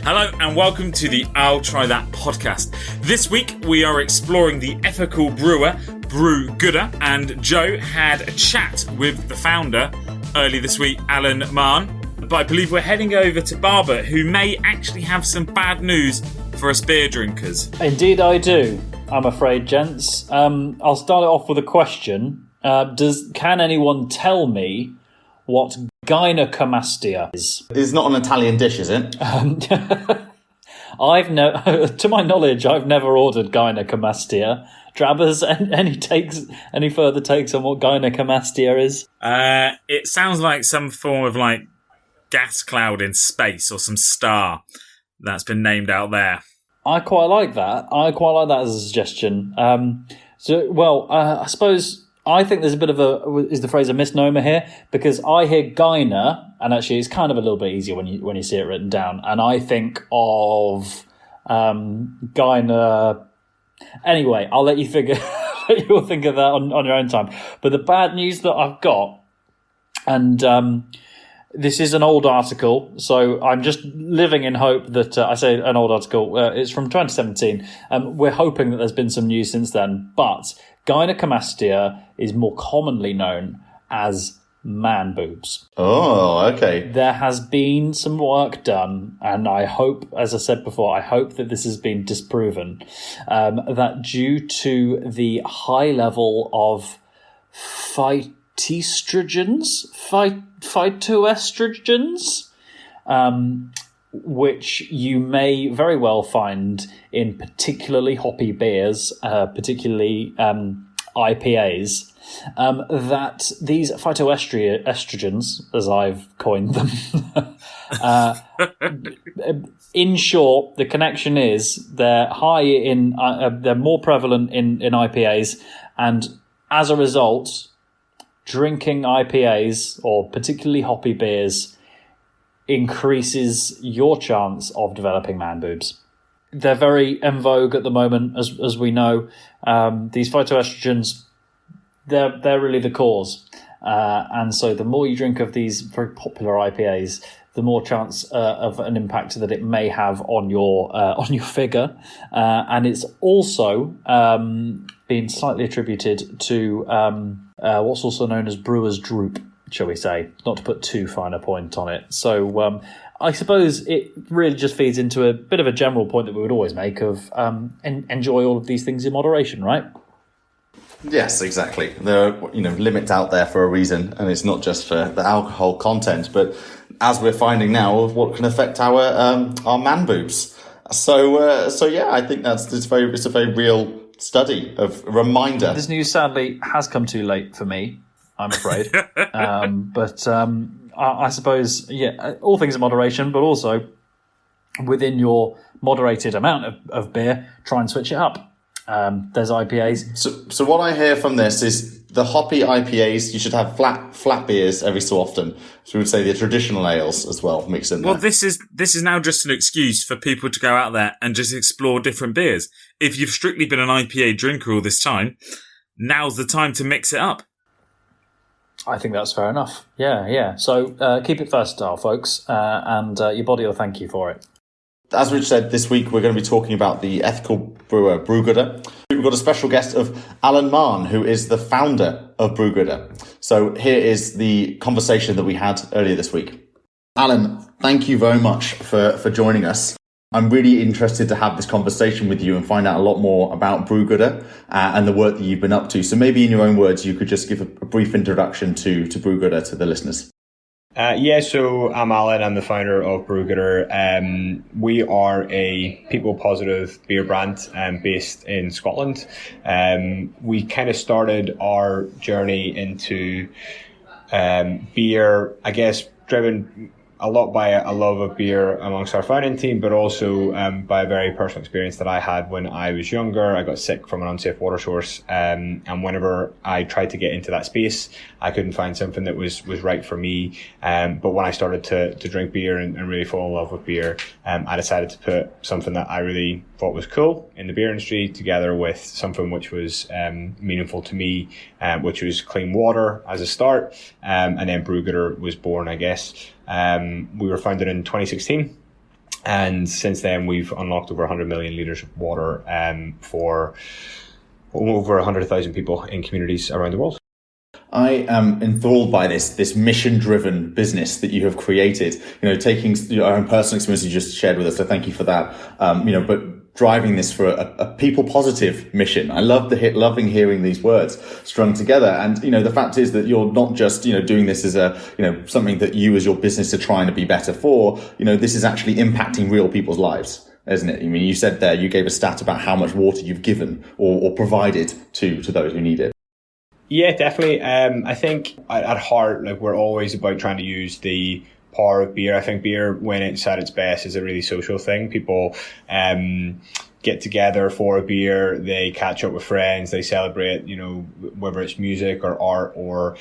Hello and welcome to the I'll Try That podcast. This week we are exploring the ethical brewer, Brewgooder, and Joe had a chat with the founder early this week, Alan Mahon. But I believe we're heading over to Barber, who may actually have some bad news for us beer drinkers. Indeed I do, I'm afraid, gents. I'll start it off with a question. Can anyone tell me what gynecomastia is? It's not an Italian dish, is it? To my knowledge, I've never ordered gynecomastia. Drabbers, any further takes on what gynecomastia is? It sounds like some form of gas cloud in space or some star that's been named out there. I quite like that. As a suggestion. I suppose I think there's a bit of is the phrase a misnomer here, because I hear gyna, and actually it's kind of a little bit easier when you see it written down, and I think of gyna. Anyway, I'll let you think of that on your own time. But the bad news that I've got, and this is an old article, so I'm just living in hope that I say an old article. It's from 2017. We're hoping that there's been some news since then, but gynecomastia is more commonly known as man boobs. Oh, okay. There has been some work done, and I hope, as I said before, I hope that this has been disproven, that due to the high level of phytoestrogens, which you may very well find in particularly hoppy beers, particularly IPAs, that these phytoestrogens, as I've coined them, in short, the connection is they're they're more prevalent in IPAs, and as a result, drinking IPAs or particularly hoppy beers increases your chance of developing man boobs. They're very en vogue at the moment, as we know. These phytoestrogens, they're really the cause. And so the more you drink of these very popular IPAs, the more chance of an impact that it may have on your figure. And it's also been slightly attributed to what's also known as brewer's droop, shall we say, not to put too fine a point on it. So I suppose it really just feeds into a bit of a general point that we would always make of enjoy all of these things in moderation, right? Yes, exactly. There are limits out there for a reason, and it's not just for the alcohol content, but as we're finding now, of what can affect our man boobs. So yeah, I think it's a very real study of a reminder. This news sadly has come too late for me, I'm afraid. But I suppose, all things in moderation, but also within your moderated amount of beer, try and switch it up. There's IPAs. So what I hear from this is the hoppy IPAs, you should have flat beers every so often. So we would say the traditional ales as well mixed in there. Well, this is now just an excuse for people to go out there and just explore different beers. If you've strictly been an IPA drinker all this time, now's the time to mix it up. I think that's fair enough. Yeah. So keep it versatile, folks, and your body will thank you for it. As Rich said, this week we're going to be talking about the ethical brewer, Brewgooder. We've got a special guest of Alan Mahon, who is the founder of Brewgooder. So here is the conversation that we had earlier this week. Alan, thank you very much for joining us. I'm really interested to have this conversation with you and find out a lot more about Brewgooder and the work that you've been up to. So maybe in your own words, you could just give a brief introduction to Brewgooder to the listeners. So I'm Alan, I'm the founder of Brewgooder. We are a people-positive beer brand based in Scotland. We kind of started our journey into beer, I guess, driven a lot by a love of beer amongst our founding team, but also by a very personal experience that I had when I was younger. I got sick from an unsafe water source, and whenever I tried to get into that space, I couldn't find something that was right for me. But when I started to drink beer and really fall in love with beer, I decided to put something that I really thought was cool in the beer industry together with something which was meaningful to me, which was clean water as a start, and then Brewgooder was born, I guess. We were founded in 2016. And since then, we've unlocked over 100 million litres of water for over 100,000 people in communities around the world. I am enthralled by this mission-driven business that you have created. Taking your own personal experience you just shared with us, so thank you for that. But driving this for a people-positive mission. I loving hearing these words strung together. And the fact is that you're not just doing this as something that you as your business are trying to be better for. This is actually impacting real people's lives, isn't it? I mean, you said there, you gave a stat about how much water you've given or provided to those who need it. Yeah, definitely. I think at heart, we're always about trying to use the power of beer. I think beer, when it's at its best, is a really social thing. People get together for a beer, they catch up with friends, they celebrate, whether it's music or art or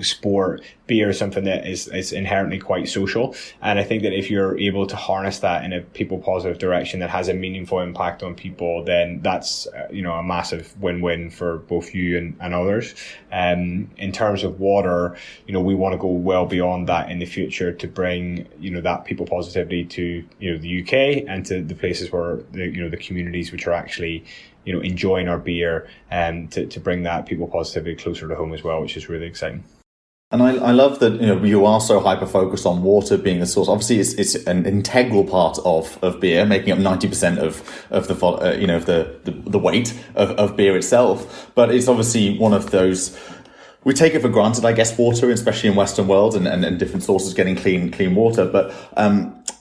sport. Beer is something that is inherently quite social. And I think that if you're able to harness that in a people positive direction that has a meaningful impact on people, then that's, a massive win-win for both you and others. In terms of water, we want to go well beyond that in the future to bring, that people positivity to, the UK and to the places where the communities which are actually enjoying our beer, and to bring that people positivity closer to home as well, which is really exciting. And I love that you are so hyper focused on water being the source. Obviously, it's an integral part of beer, making up 90% of the weight of beer itself. But it's obviously one of those. We take it for granted, I guess, water, especially in Western world and different sources getting clean water. But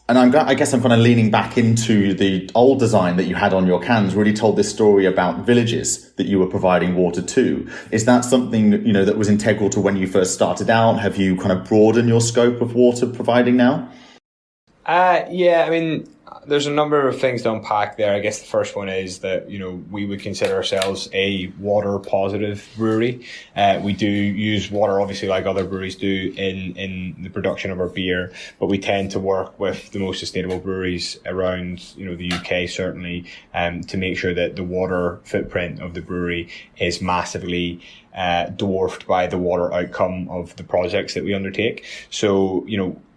and I guess I'm kind of leaning back into the old design that you had on your cans, really told this story about villages that you were providing water to. Is that something, that was integral to when you first started out? Have you kind of broadened your scope of water providing now? Yeah, I mean, there's a number of things to unpack there. I guess the first one is that, we would consider ourselves a water positive brewery. We do use water, obviously, like other breweries do in the production of our beer, but we tend to work with the most sustainable breweries around, the UK, certainly, to make sure that the water footprint of the brewery is massively dwarfed by the water outcome of the projects that we undertake. So,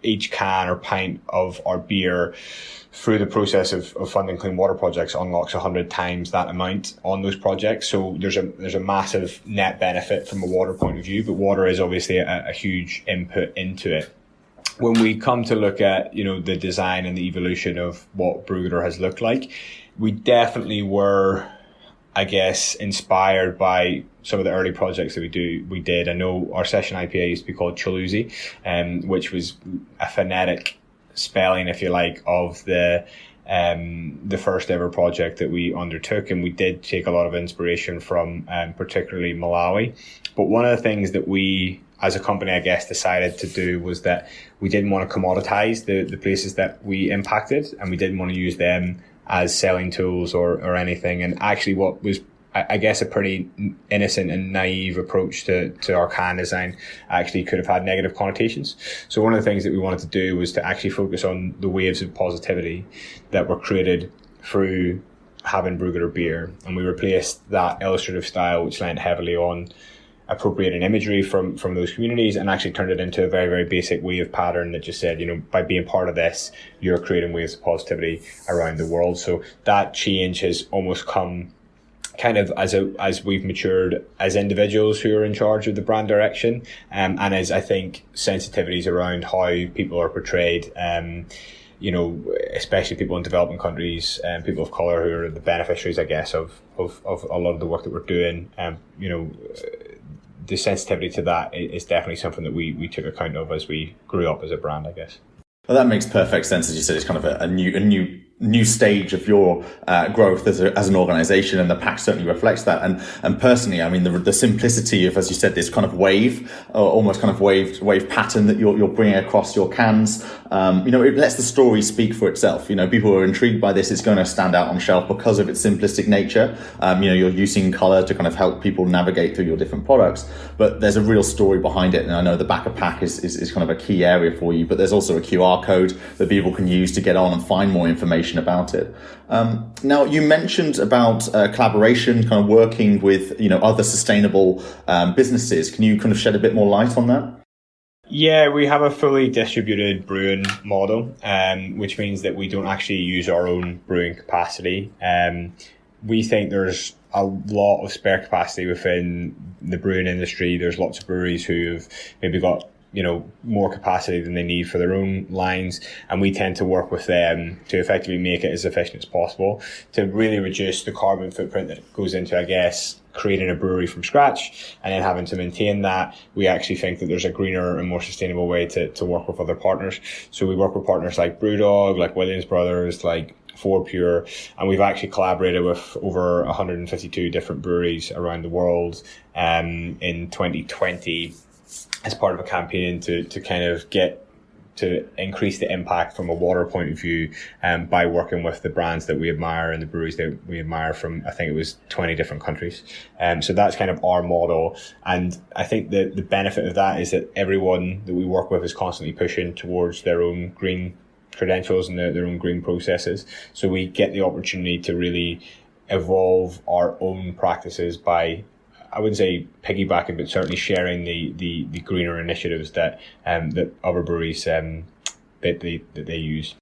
each can or pint of our beer through the process of funding clean water projects unlocks 100 times that amount on those projects. So there's a massive net benefit from a water point of view, but water is obviously a huge input into it. When we come to look at, the design and the evolution of what Brewgooder has looked like, we definitely were, I guess, inspired by some of the early projects that we did. I know our session IPA used to be called Chaluzi, which was a phonetic spelling, if you like, of the first ever project that we undertook, and we did take a lot of inspiration from particularly Malawi. But one of the things that we as a company, I guess, decided to do was that we didn't want to commoditize the places that we impacted, and we didn't want to use them as selling tools or anything. And actually what was, I guess, a pretty innocent and naive approach to our can design actually could have had negative connotations. So one of the things that we wanted to do was to actually focus on the waves of positivity that were created through having Brewgooder beer. And we replaced that illustrative style, which lent heavily on appropriating imagery from those communities, and actually turned it into a very, very basic wave pattern that just said, by being part of this, you're creating waves of positivity around the world. So that change has almost come kind of as we've matured as individuals who are in charge of the brand direction, and as I think sensitivities around how people are portrayed, especially people in developing countries and people of colour who are the beneficiaries, I guess, of a lot of the work that we're doing. The sensitivity to that is definitely something that we took account of as we grew up as a brand, I guess. Well, that makes perfect sense. As you said, it's kind of a new stage of your growth as an organization, and the pack certainly reflects that. And personally, I mean, the simplicity of, as you said, this kind of wave, almost kind of wave pattern that you're bringing across your cans, it lets the story speak for itself. People who are intrigued by this, it's going to stand out on shelf because of its simplistic nature. You're using color to kind of help people navigate through your different products, but there's a real story behind it. And I know the back of pack is kind of a key area for you, but there's also a QR code that people can use to get on and find more information about it. Now, you mentioned about collaboration, kind of working with other sustainable businesses. Can you kind of shed a bit more light on that? Yeah, we have a fully distributed brewing model, which means that we don't actually use our own brewing capacity. We think there's a lot of spare capacity within the brewing industry. There's lots of breweries who have maybe got more capacity than they need for their own lines, and we tend to work with them to effectively make it as efficient as possible to really reduce the carbon footprint that goes into, I guess, creating a brewery from scratch and then having to maintain that. We actually think that there's a greener and more sustainable way to work with other partners. So we work with partners like Brewdog, like Williams Brothers, like 4Pure, and we've actually collaborated with over 152 different breweries around the world in 2020 as part of a campaign to kind of get to increase the impact from a water point of view by working with the brands that we admire and the breweries that we admire from, I think it was 20 different countries. So that's kind of our model. And I think that the benefit of that is that everyone that we work with is constantly pushing towards their own green credentials and their own green processes. So we get the opportunity to really evolve our own practices by, I wouldn't say piggybacking, but certainly sharing the greener initiatives that other breweries that they use.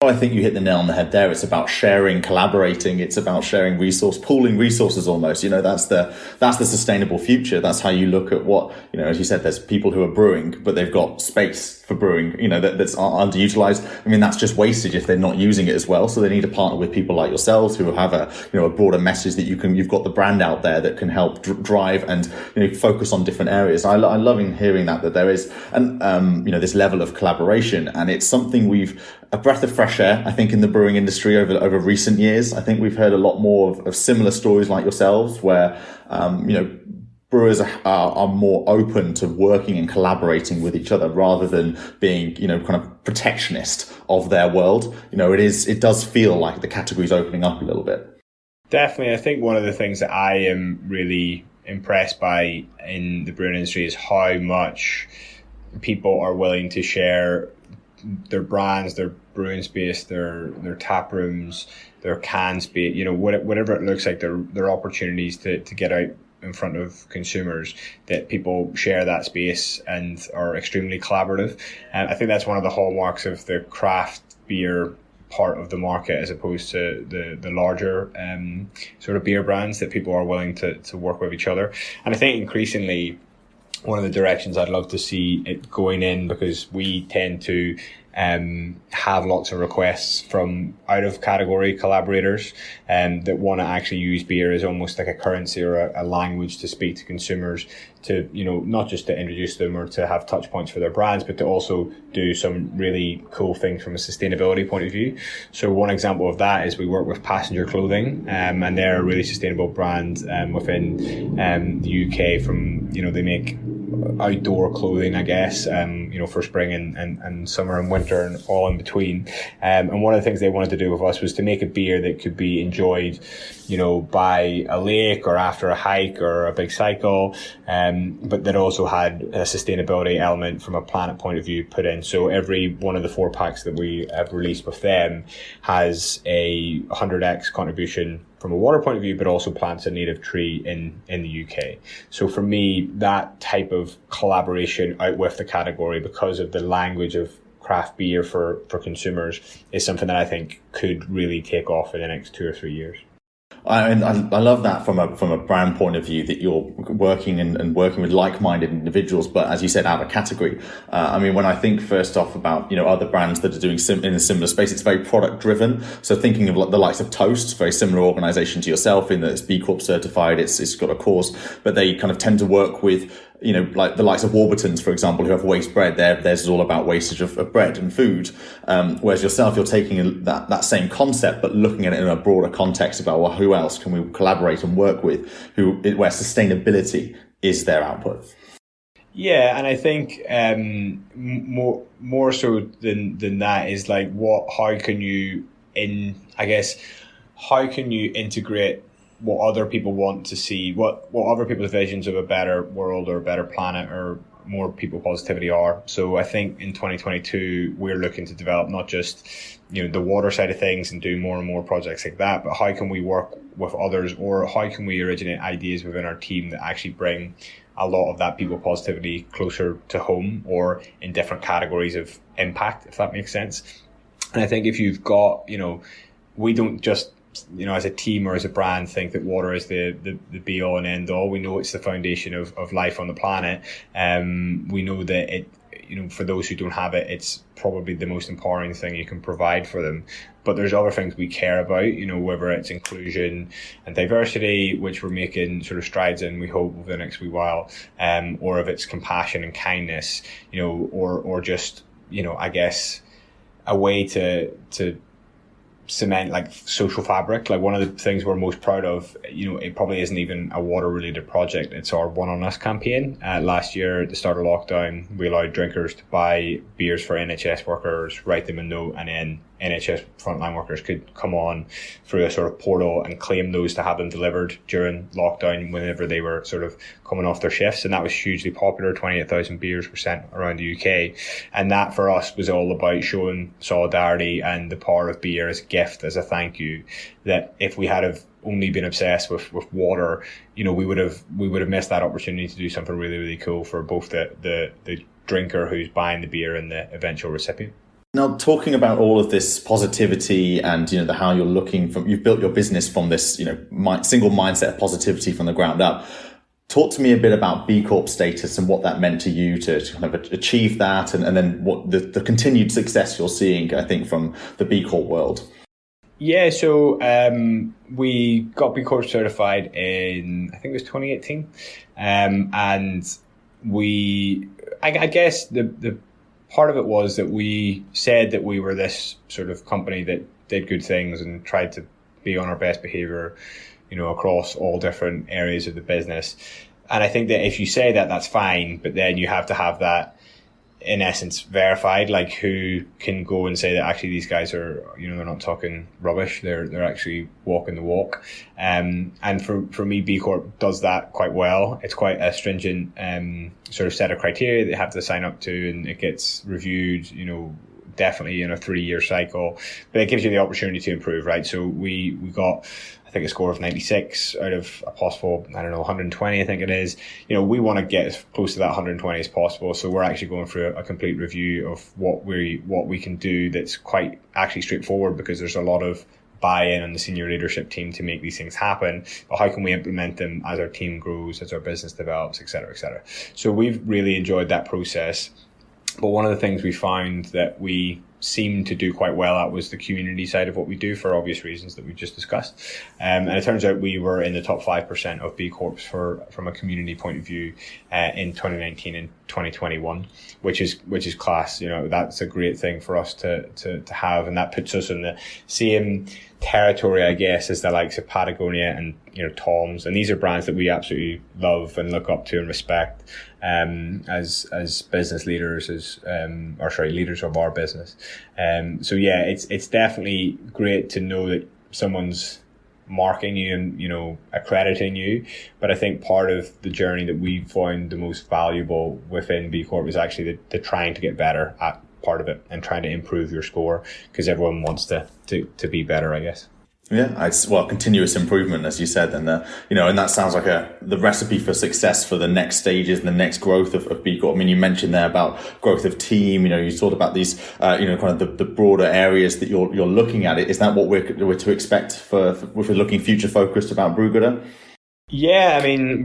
I think you hit the nail on the head there. It's about sharing, collaborating. It's about sharing pooling resources almost. That's the sustainable future. That's how you look at what, as you said, there's people who are brewing, but they've got space for brewing, that's underutilized. I mean, that's just wastage if they're not using it as well. So they need to partner with people like yourselves who have a broader message that you've got the brand out there that can help drive and, focus on different areas. I love hearing that there is, this level of collaboration, and it's something a breath of fresh air, I think, in the brewing industry over recent years. I think we've heard a lot more of similar stories like yourselves where, brewers are more open to working and collaborating with each other rather than being, kind of protectionist of their world. It does feel like the category's opening up a little bit. Definitely. I think one of the things that I am really impressed by in the brewing industry is how much people are willing to share their brands, their brewing space, their tap rooms, their can space, whatever it looks like, their opportunities to get out in front of consumers, that people share that space and are extremely collaborative. And I think that's one of the hallmarks of the craft beer part of the market, as opposed to the larger sort of beer brands, that people are willing to work with each other. And I think increasingly one of the directions I'd love to see it going in, because we tend to have lots of requests from out of category collaborators that want to actually use beer as almost like a currency or a language to speak to consumers, to not just to introduce them or to have touch points for their brands, but to also do some really cool things from a sustainability point of view. So one example of that is we work with Passenger Clothing, and they're a really sustainable brand within the UK. From they make outdoor clothing, I guess, for spring and summer and winter and all in between. And one of the things they wanted to do with us was to make a beer that could be enjoyed, by a lake or after a hike or a big cycle, but that also had a sustainability element from a planet point of view put in. So every one of the 4 packs that we have released with them has a 100x contribution from a water point of view, but also plants a native tree in the UK. So for me, that type of collaboration out with the category, because of the language of craft beer for consumers, is something that I think could really take off in the next 2 or 3 years. I love that from a brand point of view, that you're working and working with like-minded individuals, but as you said, out of category. When I think first off about other brands that are doing in a similar space, it's very product driven. So thinking of the likes of Toast, very similar organisation to yourself in that it's B Corp certified, it's got a cause, but they kind of tend to work with like the likes of Warburtons, for example, who have waste bread. Theirs is all about wastage of bread and food. Whereas yourself, you're taking that same concept, but looking at it in a broader context about who else can we collaborate and work with, where sustainability is their output. Yeah, and I think more so than that is like how can you integrate what other people want to see, what other people's visions of a better world or a better planet or more people positivity are. So I think in 2022, we're looking to develop not just, the water side of things and do more and more projects like that, but how can we work with others, or how can we originate ideas within our team that actually bring a lot of that people positivity closer to home or in different categories of impact, if that makes sense. And I think if you've got, we don't just, as a team or as a brand think that water is the be all and end all. We know it's the foundation of life on the planet. We know that it, for those who don't have it, it's probably the most empowering thing you can provide for them. But there's other things we care about, whether it's inclusion and diversity, which we're making sort of strides in, we hope, over the next wee while, or if it's compassion and kindness, or just, I guess, a way to cement like social fabric. Like one of the things we're most proud of, it probably isn't even a water related project. It's our One on Us campaign. Last year at the start of lockdown, we allowed drinkers to buy beers for NHS workers, write them a note, and then NHS frontline workers could come on through a sort of portal and claim those to have them delivered during lockdown whenever they were sort of coming off their shifts. And that was hugely popular. 28,000 beers were sent around the UK. And that for us was all about showing solidarity and the power of beer as a gift, as a thank you, that if we had have only been obsessed with water, we would have missed that opportunity to do something really, really cool for both the drinker who's buying the beer and the eventual recipient. Now, talking about all of this positivity and, how you're you've built your business from this, single mindset of positivity from the ground up. Talk to me a bit about B Corp status and what that meant to you to kind of achieve that, and then what the continued success you're seeing, I think, from the B Corp world. Yeah, so we got B Corp certified in, I think it was 2018. And I guess the part of it was that we said that we were this sort of company that did good things and tried to be on our best behavior, across all different areas of the business. And I think that if you say that, that's fine, but then you have to have that, in essence, verified, like who can go and say that actually these guys are, they're not talking rubbish, they're actually walking the walk. And for me, B Corp does that quite well. It's quite a stringent sort of set of criteria they have to sign up to, and it gets reviewed, definitely in a 3-year cycle, but it gives you the opportunity to improve, right? So we got, I think, a score of 96 out of a possible, 120, I think it is. We want to get as close to that 120 as possible. So we're actually going through a complete review of what we can do that's quite actually straightforward, because there's a lot of buy-in on the senior leadership team to make these things happen. But how can we implement them as our team grows, as our business develops, et cetera, et cetera. So we've really enjoyed that process. But one of the things we found that we seem to do quite well at was the community side of what we do, for obvious reasons that we've just discussed. And it turns out we were in the top 5% of B Corps from a community point of view in 2019 and 2021, which is class. That's a great thing for us to have, and that puts us in the same territory, I guess, as the likes of Patagonia and Tom's, and these are brands that we absolutely love and look up to and respect as business leaders, leaders of our business. So yeah, it's definitely great to know that someone's marking you and accrediting you. But I think part of the journey that we found the most valuable within B Corp is actually the trying to get better at part of it and trying to improve your score, because everyone wants to be better, I guess. Yeah, it's continuous improvement, as you said, and and that sounds like the recipe for success for the next stages and the next growth of B Corp. I mean, you mentioned there about growth of team. You talked about these, kind of the broader areas that you're looking at. Is that what we're to expect if we're looking future focused about Brewgooder? Yeah, I mean,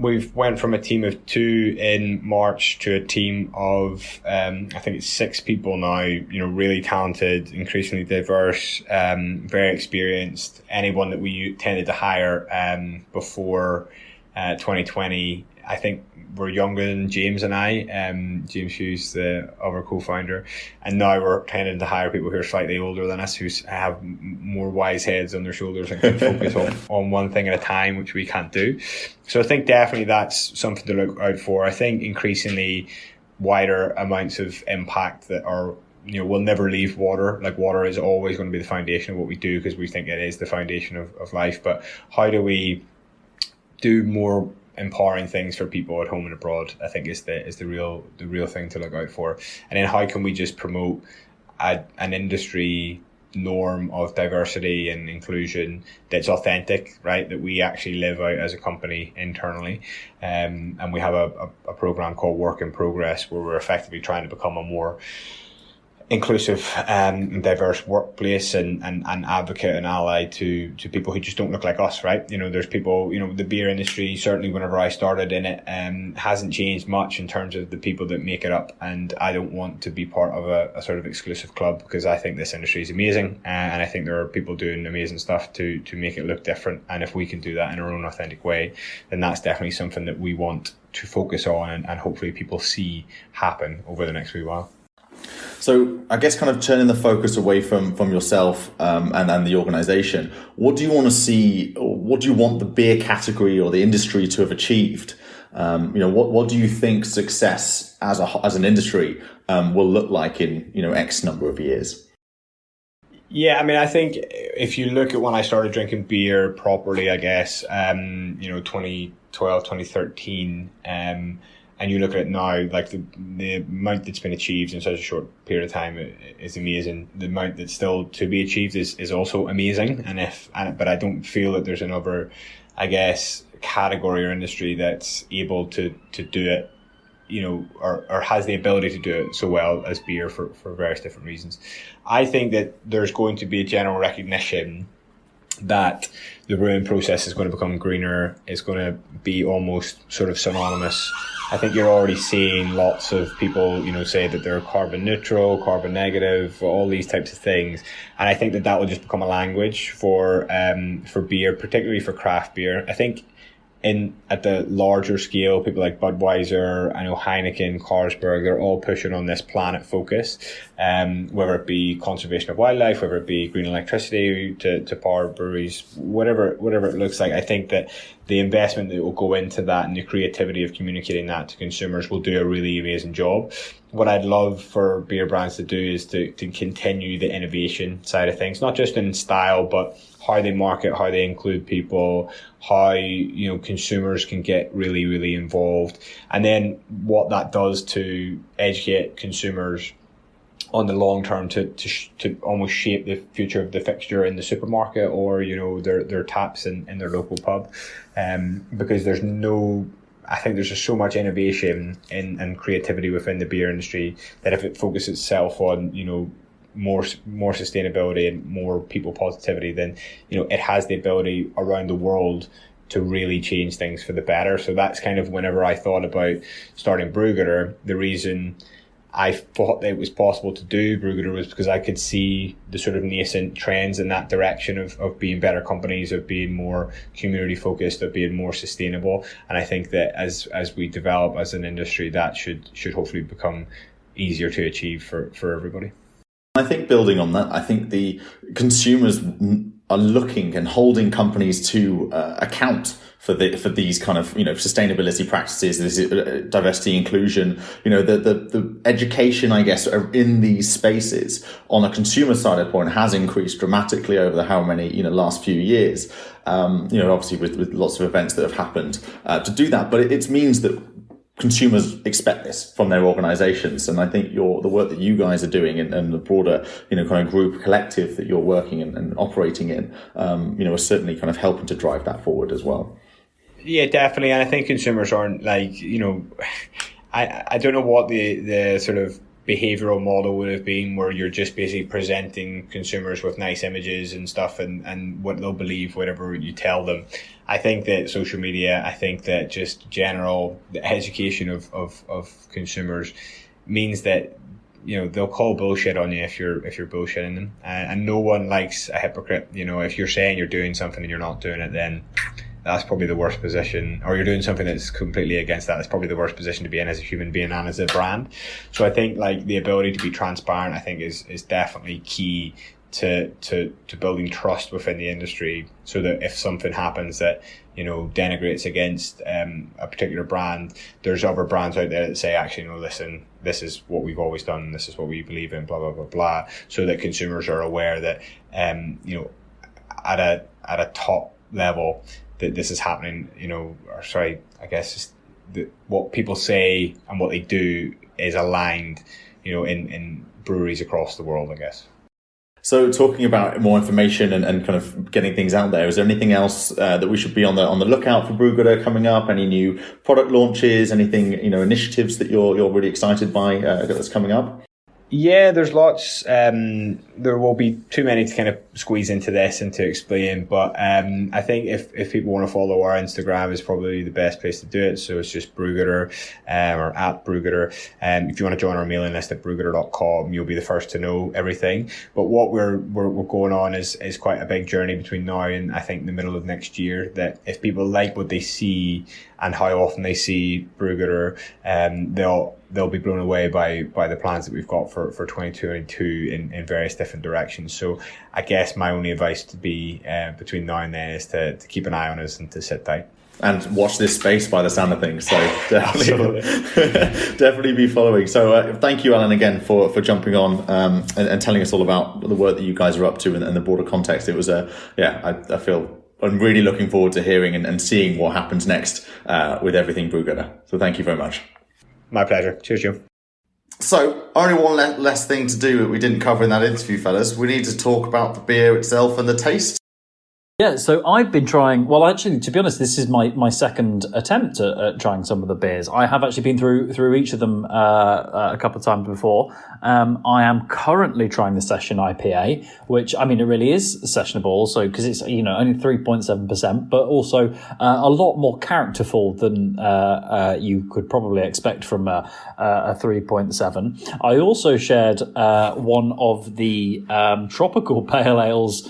we've went from a team of 2 in March to a team of I think it's 6 people now. Really talented, increasingly diverse, very experienced. Anyone that we tended to hire before 2020, I think we're younger than James and I. James Hughes, the other co-founder, and now we're tending to hire people who are slightly older than us, who have more wise heads on their shoulders and can focus on one thing at a time, which we can't do. So I think definitely that's something to look out for. I think increasingly wider amounts of impact that are, we'll never leave water. Like, water is always going to be the foundation of what we do, because we think it is the foundation of life. But how do we do more empowering things for people at home and abroad, I think is the real thing to look out for. And then how can we just promote an industry norm of diversity and inclusion that's authentic, right? That we actually live out as a company internally. And we have a program called Work in Progress, where we're effectively trying to become a more inclusive and diverse workplace and advocate and ally to people who just don't look like us, right? There's people, the beer industry, certainly whenever I started in it, hasn't changed much in terms of the people that make it up. And I don't want to be part of a sort of exclusive club, because I think this industry is amazing. And I think there are people doing amazing stuff to make it look different. And if we can do that in our own authentic way, then that's definitely something that we want to focus on and hopefully people see happen over the next wee while. So I guess kind of turning the focus away from yourself and the organisation, what do you want to see, or what do you want the beer category or the industry to have achieved? What do you think success as an industry will look like in X number of years? Yeah, I mean, I think if you look at when I started drinking beer properly, I guess, 2012, 2013, and you look at it now, like the amount that's been achieved in such a short period of time is amazing. The amount that's still to be achieved is also amazing. But I don't feel that there's another, I guess, category or industry that's able to do it, or has the ability to do it so well as beer for various different reasons. I think that there's going to be a general recognition that the brewing process is going to become greener. It's going to be almost sort of synonymous. I think you're already seeing lots of people, say that they're carbon neutral, carbon negative, all these types of things. And I think that will just become a language for beer, particularly for craft beer. I think at the larger scale, people like Budweiser, I know Heineken, Carlsberg, they're all pushing on this planet focus, whether it be conservation of wildlife, whether it be green electricity to power breweries, whatever it looks like. I think that the investment that will go into that and the creativity of communicating that to consumers will do a really amazing job. What I'd love for beer brands to do is to continue the innovation side of things, not just in style, but how they market, how they include people, how consumers can get really, really involved, and then what that does to educate consumers on the long term to almost shape the future of the fixture in the supermarket or their taps in their local pub, because I think there's just so much innovation and creativity within the beer industry that if it focuses itself on more sustainability and more people positivity, then it has the ability around the world to really change things for the better. So that's kind of whenever I thought about starting Brewgooder, the reason I thought that it was possible to do Brewgooder was because I could see the sort of nascent trends in that direction of being better companies, of being more community focused, of being more sustainable. And I think that as we develop as an industry, that should hopefully become easier to achieve for everybody. I think building on that, I think the consumers are looking and holding companies to account for these kind of sustainability practices, this diversity, inclusion, the education, I guess, in these spaces on a consumer side of the point has increased dramatically over the last few years. Obviously with lots of events that have happened to do that, but it means that consumers expect this from their organizations. And I think the work that you guys are doing and the broader, kind of group collective that you're working and operating in, are certainly kind of helping to drive that forward as well. Yeah, definitely. And I think consumers aren't like, I don't know what the sort of behavioral model would have been where you're just basically presenting consumers with nice images and stuff and what they'll believe, whatever you tell them. I think that social media, I think that just the education of consumers means that, they'll call bullshit on you if you're bullshitting them. And no one likes a hypocrite. If you're saying you're doing something and you're not doing it, then that's probably the worst position, or you're doing something that's completely against that. That's probably the worst position to be in as a human being and as a brand. So I think the ability to be transparent, I think is definitely key to building trust within the industry, so that if something happens that denigrates against a particular brand, there's other brands out there that say, actually, no, listen, this is what we've always done, this is what we believe in, blah blah blah blah, so that consumers are aware that at a top level that this is happening. What people say and what they do is aligned, in breweries across the world, I guess. So talking about more information and kind of getting things out there, is there anything else that we should be on the lookout for Brewgooder coming up? Any new product launches, anything, initiatives that you're really excited by that's coming up? Yeah, there's lots. There will be too many to kind of squeeze into this and to explain, but I think if people want to follow our Instagram, is probably the best place to do it. So it's just Brewgooder or at Brewgooder. If you want to join our mailing list at brewgooder.com, you'll be the first to know everything. But what we're going on is quite a big journey between now and I think the middle of next year. That if people like what they see and how often they see Brewgooder, they'll be blown away by the plans that we've got for 2022 in various different directions. So I guess my only advice to be between now and then is to keep an eye on us and to sit tight. And watch this space by the sound of things. So definitely, definitely be following. So thank you, Alan, again for jumping on and telling us all about the work that you guys are up to and the broader context. It was I feel I'm really looking forward to hearing and seeing what happens next with everything Brewgooder. So thank you very much. My pleasure. Cheers, Joe. So, only one less thing to do that we didn't cover in that interview, fellas. We need to talk about the beer itself and the taste. Yeah, so I've been trying, well, actually, to be honest, this is my second attempt at trying some of the beers. I have actually been through each of them a couple of times before. I am currently trying the Session IPA, which, I mean, it really is sessionable also because it's, only 3.7%, but also a lot more characterful than you could probably expect from a 3.7. I also shared one of the tropical pale ales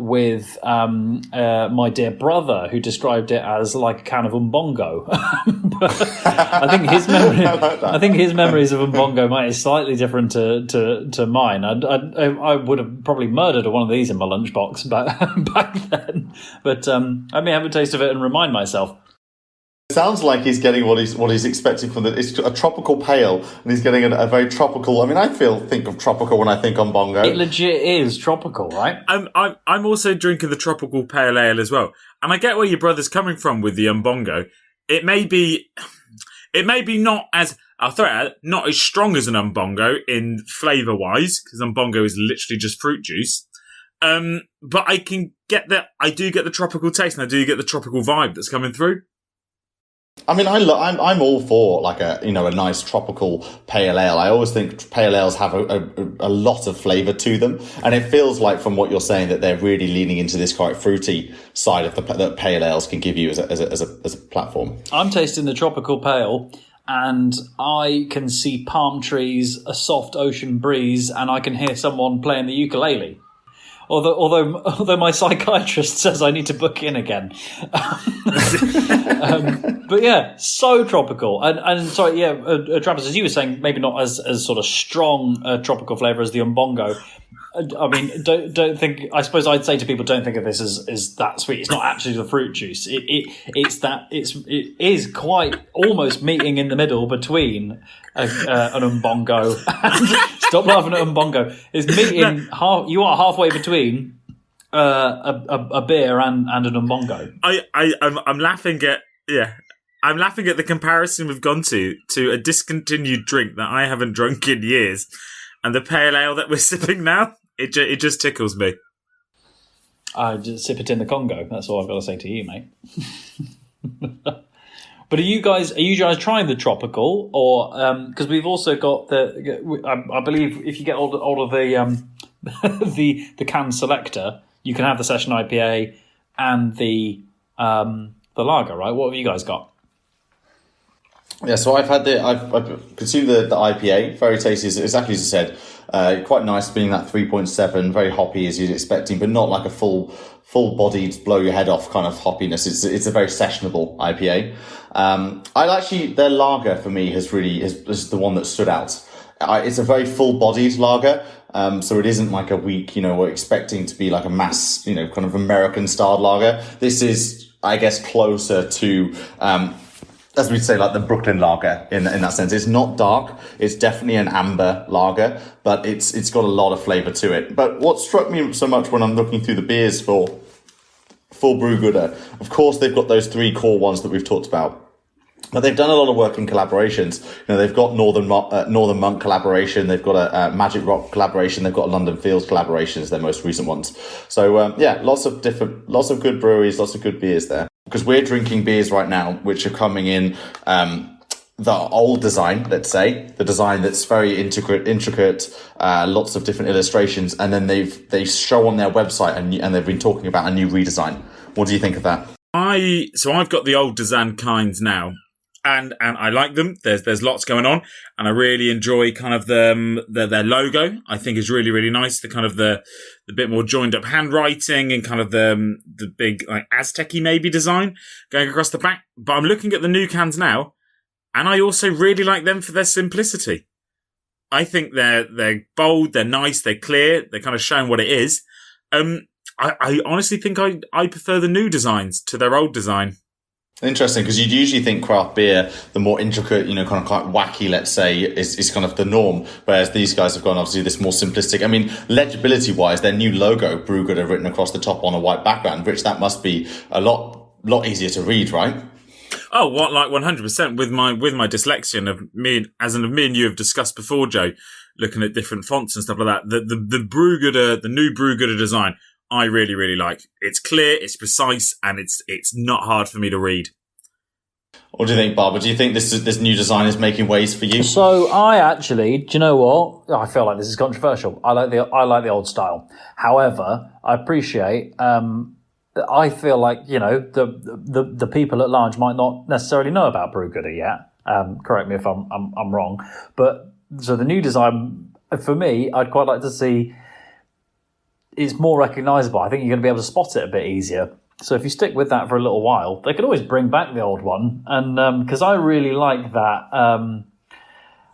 with my dear brother, who described it as like a can of umbongo. I think his memories of umbongo might be slightly different to mine. I would have probably murdered one of these in my lunchbox back then, but I may have a taste of it and remind myself. It sounds like he's getting what he's expecting from it's a tropical pale, and he's getting a very tropical. I mean, I think of tropical when I think on bongo. It legit is tropical, right? I'm also drinking the tropical pale ale as well, and I get where your brother's coming from with the umbongo. It may be not as not as strong as an umbongo in flavour wise, because umbongo is literally just fruit juice. But I do get the tropical taste, and I do get the tropical vibe that's coming through. I mean, I'm all for like a nice tropical pale ale. I always think pale ales have a lot of flavour to them, and it feels like from what you're saying that they're really leaning into this quite fruity side of that pale ales can give you as a platform. I'm tasting the tropical pale, and I can see palm trees, a soft ocean breeze, and I can hear someone playing the ukulele. Although my psychiatrist says I need to book in again. But yeah, so tropical. And sorry, yeah, Travis, as you were saying, maybe not as sort of strong tropical flavour as the umbongo. I mean, don't think. I suppose I'd say to people, don't think of this as that sweet. It's not actually the fruit juice. It is quite almost meeting in the middle between an umbongo. Stop laughing at umbongo. It's meeting you are halfway between a beer and an umbongo. I'm laughing at I'm laughing at the comparison we've gone to a discontinued drink that I haven't drunk in years, and the pale ale that we're sipping now. It just tickles me. I just sip it in the Congo. That's all I've got to say to you, mate. But are you guys trying the tropical, or because we've also got I believe if you get all of the the can selector, you can have the Session IPA and the lager, right? What have you guys got? Yeah, so I've consumed the IPA, very tasty, exactly as you said. Quite nice being that 3.7, very hoppy as you'd expecting, but not like a full-bodied, blow your head off kind of hoppiness. It's a very sessionable IPA. Their lager for me is the one that stood out. It's a very full-bodied lager, so it isn't like a weak, we're expecting to be like a mass, kind of American-styled lager. This is, I guess, closer to as we'd say, like the Brooklyn lager in that sense. It's not dark. It's definitely an amber lager, but it's got a lot of flavour to it. But what struck me so much when I'm looking through the beers for Brewgooder, of course, they've got those three core ones that we've talked about. But they've done a lot of work in collaborations. They've got Northern Monk collaboration. They've got a Magic Rock collaboration. They've got London Fields collaborations, their most recent ones. So, lots of good breweries, lots of good beers there. Because we're drinking beers right now, which are coming in, the old design, let's say, the design that's very intricate, lots of different illustrations. And then they show on their website and they've been talking about a new redesign. What do you think of that? So I've got the old design kinds now. And I like them. There's lots going on, and I really enjoy kind of their logo. I think is really, really nice. The kind of the bit more joined up handwriting and kind of the big like Aztec-y maybe design going across the back. But I'm looking at the new cans now, and I also really like them for their simplicity. I think they're bold, they're nice, they're clear, they're kind of showing what it is. I honestly think I prefer the new designs to their old design. Interesting, because you'd usually think craft beer, the more intricate, kind of quite wacky, let's say, is kind of the norm. Whereas these guys have gone obviously this more simplistic. I mean, legibility wise, their new logo, Brewgooder, written across the top on a white background, Rich, that must be a lot easier to read, right? Oh, what, like 100% with my dyslexia and me and you have discussed before, Joe, looking at different fonts and stuff like that. The Brewgooder, the new Brewgooder design, I really, really like. It's clear, it's precise, and it's not hard for me to read. What do you think, Barber? Do you think this new design is making waves for you? So I actually, do you know what? I feel like this is controversial. I like the old style. However, I appreciate. I feel like the people at large might not necessarily know about Brewgooder yet. Correct me if I'm wrong. But so the new design for me, I'd quite like to see. It's more recognisable. I think you're going to be able to spot it a bit easier. So if you stick with that for a little while, they could always bring back the old one. And because I really like that,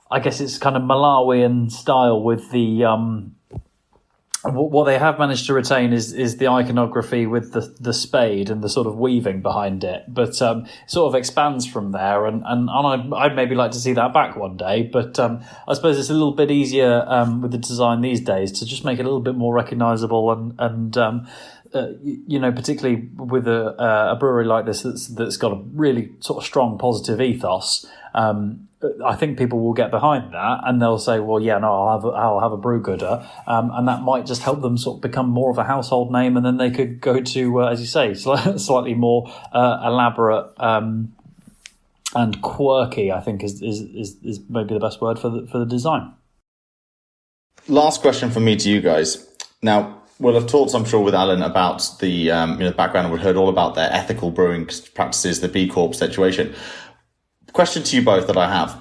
I guess it's kind of Malawian style with the... what they have managed to retain is the iconography with the spade and the sort of weaving behind it. But it sort of expands from there. And I'd maybe like to see that back one day. But I suppose it's a little bit easier with the design these days to just make it a little bit more recognisable and particularly with a brewery like this that's got a really sort of strong positive ethos. I think people will get behind that and they'll say, well, yeah, no, I'll have a Brewgooder. And that might just help them sort of become more of a household name. And then they could go to, as you say, slightly more elaborate and quirky, I think is maybe the best word for the design. Last question from me to you guys. Now, we'll have talked, I'm sure, with Alan about the background. We've heard all about their ethical brewing practices, the B Corp situation. Question to you both that I have.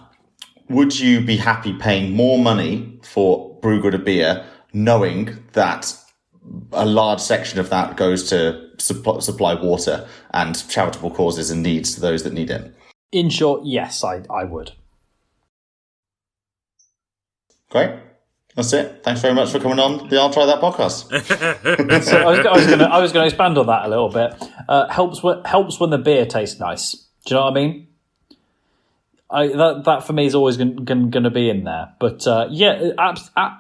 Would you be happy paying more money for Brewgooder beer, knowing that a large section of that goes to supply water and charitable causes and needs to those that need it? In short, yes, I would. Great. That's it. Thanks very much for coming on the I'll Try That podcast. So I was going to expand on that a little bit. Helps when the beer tastes nice. Do you know what I mean? That for me is always going to be in there. But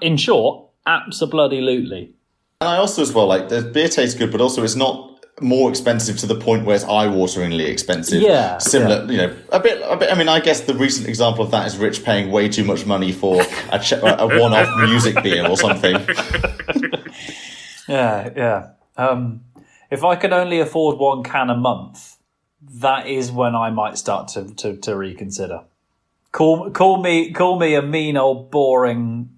in short, abso-bloody-lutely. And I also as well, like, the beer tastes good, but also it's not more expensive to the point where it's eye-wateringly expensive. Yeah. Similar, a bit. I mean, I guess the recent example of that is Rich paying way too much money for a one-off music beer or something. Yeah. If I could only afford one can a month, that is when I might start to reconsider. Call me a mean old boring,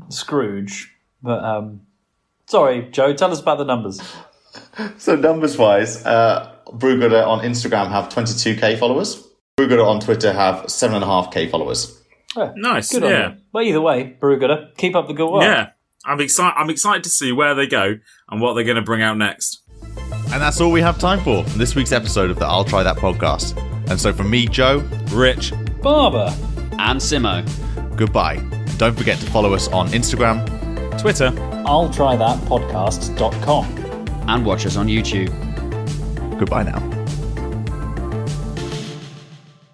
Scrooge. But sorry, Joe, tell us about the numbers. So numbers wise, Brewgooder on Instagram have 22k followers. Brewgooder on Twitter have 7.5k followers. Yeah, nice. Good on you. Well, either way, Brewgooder, keep up the good work. Yeah, I'm excited to see where they go and what they're going to bring out next. And that's all we have time for this week's episode of the I'll Try That podcast. And so from me, Joe, Rich, Barber, and Simo, goodbye. And don't forget to follow us on Instagram, Twitter, I'll try that podcast.com. and watch us on YouTube. Goodbye now.